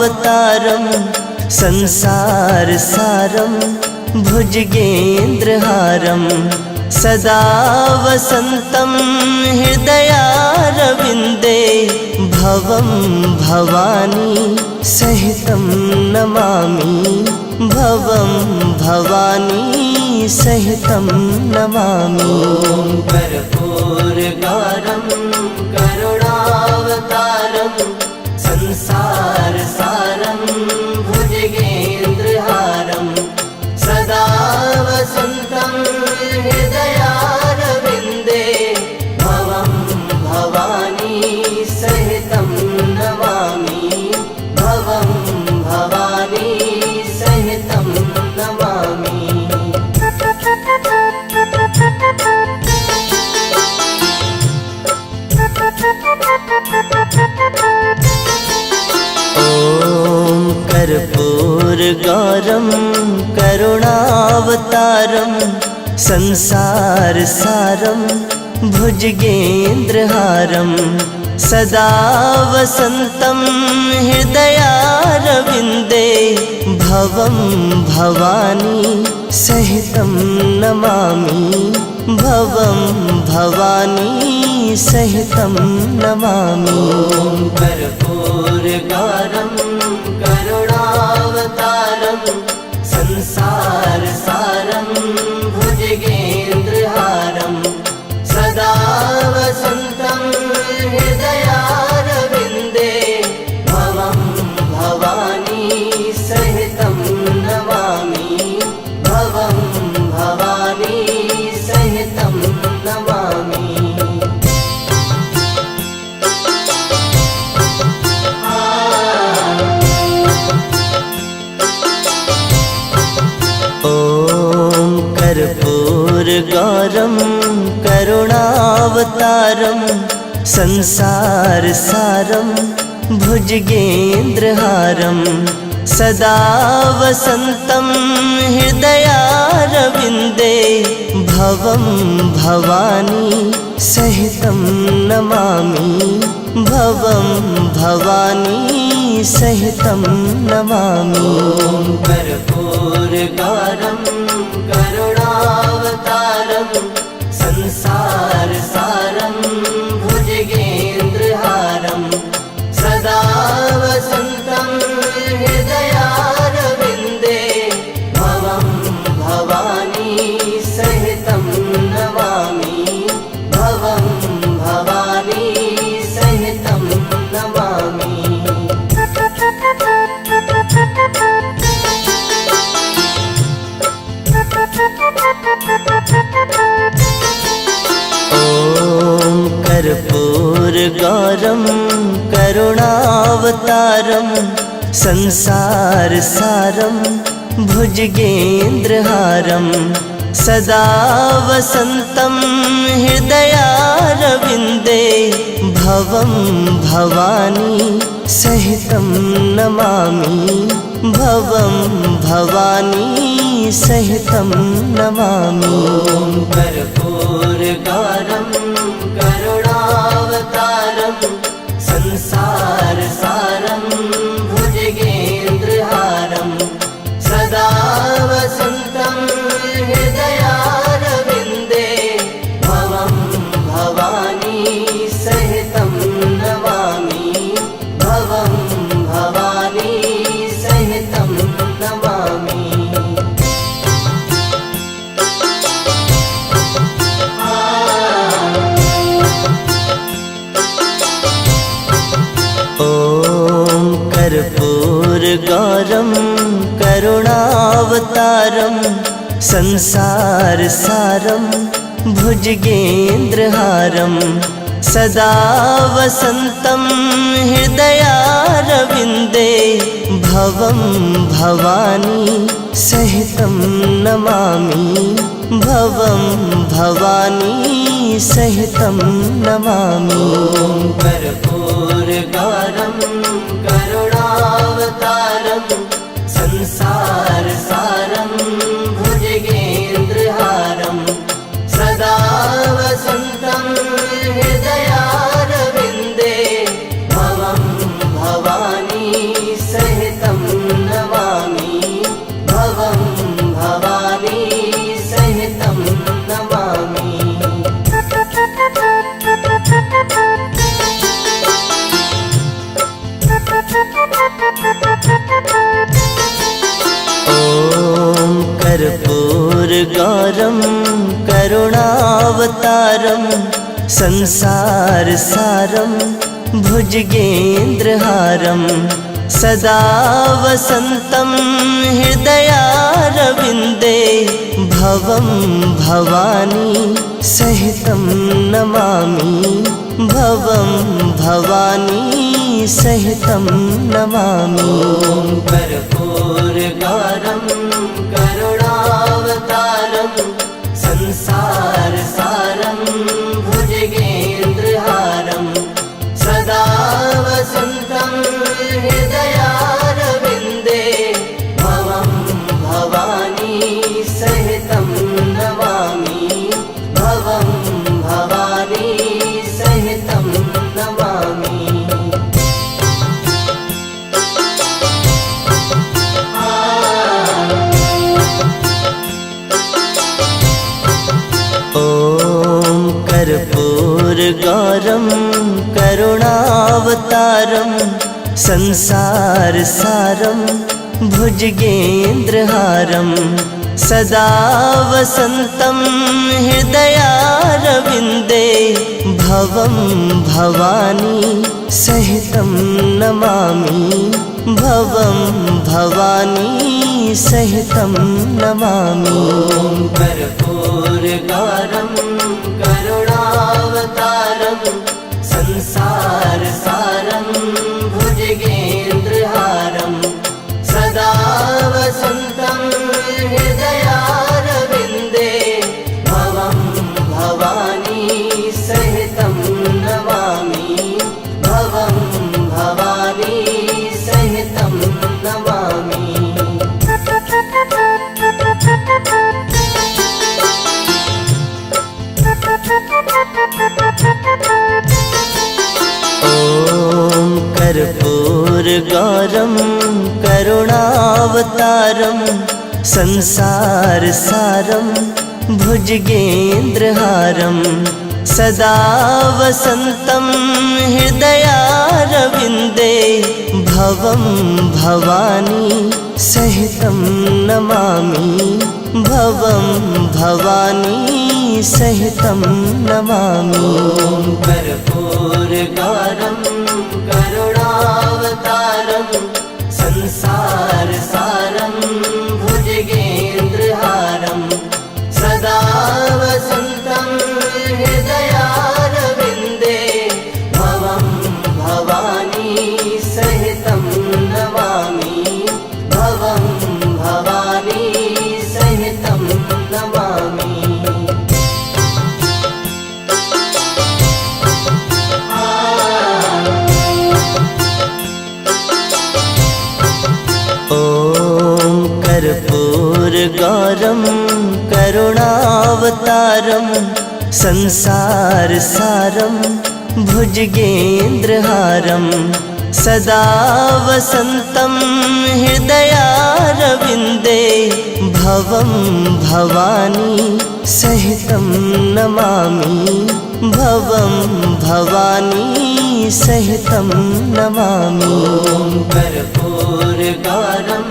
करुणावतारं संसारसारं भुजगेन्द्रहारं सदा वसन्तं हृदयारविन्दे भवं भवानी सहितं नमामि भवं भवानी सहितं नमामि। ॐ कर्पूरगारं करुणावतारं संसारसारं भुजगेन्द्रहारं सदा वसन्तं हृदयारविन्दे भवं भवानी सहितं नमामि भवं भवानी सहितं नमामि। ॐ कर्पूरगारं करुणावतारं संसारसारं भुजगेन्द्रहारं सदा वसन्तं हृदयारविन्दे भवं भवानी सहितं नमामि भवं भवानी सहितं नमामि। ॐ कर्पूरगारं करुणावतारं संसारसारं भुजगेन्द्रहारं सदा वसन्तं हृदयारविन्दे भवं भवानी सहितं नमामि भवं भवानी सहितं नमामि। ॐ कर्पूरगारं करुणावतारं संसारसारं भुजगेन्द्रहारं सदा वसन्तं हृदयारविन्दे भवं भवानी सहितं नमामि भवं भवानी सहितं नमामि। ॐ कर्पूरगारं करुणावतारं संसारसारं भुजगेन्द्रहारं सदा वसन्तं हृदयारविन्दे भवं भवानी सहितं नमामि भवं भवानी सहितं नमामि। ॐ कर्पूरगारं करुणावतारं संसारसारं भुजगेन्द्रहारं सदा वसन्तं हृदयारविन्दे भवं भवानी सहितं नमामि भवं भवानी सहितं नमामि। ॐ कर्पूरगारं करुणावतारं संसारसारं भुजगेन्द्रहारं सदा वसन्तं हृदयारविन्दे भवं भवानी सहितं नमामि भवं भवानी सहितं नमामि। ॐ कर्पूरगारं करुणावतारं संसारसारं भुजगेन्द्रहारं सदा वसन्तं हृदयारविन्दे भवं भवानी सहितं नमामि भवं भवानी सहितं नमामि। ॐ कर्पूरगारं करुणावतारं संसारसारं भुजगेन्द्रहारं सदा वसन्तं हृदयारविन्दे भवं भवानी सहितं भुजगेन्द्रहारं संसारसारं भुजगेन्द्रहारं सदा वसन्तं हृदयारविन्दे भवं भवानी सहितं नमामि भवं भवानी सहितं नमामि। ॐ कर्पूरगौरं करुणावतारं संसारसारं भुजगेन्द्रहारं सदा वसन्तं हृदयारविन्दे भवं भवानी सहितं नमामि भवं भवानी सहितं नमामि। ॐ कर्पूरगौरं करुणावतारं संसारसारं भुजगेन्द्रहारं सदा वसन्तं हृदयारविन्दे भवं भवानी सहितं नमामि भवं भवानी सहितं नमामि। ॐ कर्पूरगौरं करुणावतारं संसारसारं भुजगेन्द्रहारं सदा वसन्तं हृदयारविन्दे भवं भवानी सहितं नमामि भवं भवानी सहितं नमामि। ॐ कर्पूरगौरं करुणावतारं संसारसारं भुजगेन्द्रहारं सदा वसन्तं हृदयारविन्दे भवं भवानी सहितं नमामि भवं भवानी सहितं नमामि। ॐ कर्पूरगौरं करुणावतारं संसारसारं भुजगेन्द्रहारं सदा वसन्तं हृदयारविन्दे भवं भवानी सहितं नमामि भवं भवानी सहितं नमामि। ॐ कर्पूरगौरं करुणावतारं संसारसारं भुजगेन्द्रहारं सदा वसन्तं हृदयारविन्दे भवं भवानी सहितं नमामि भवं भवानी सहितं नमामि। ॐ कर्पूरगौरं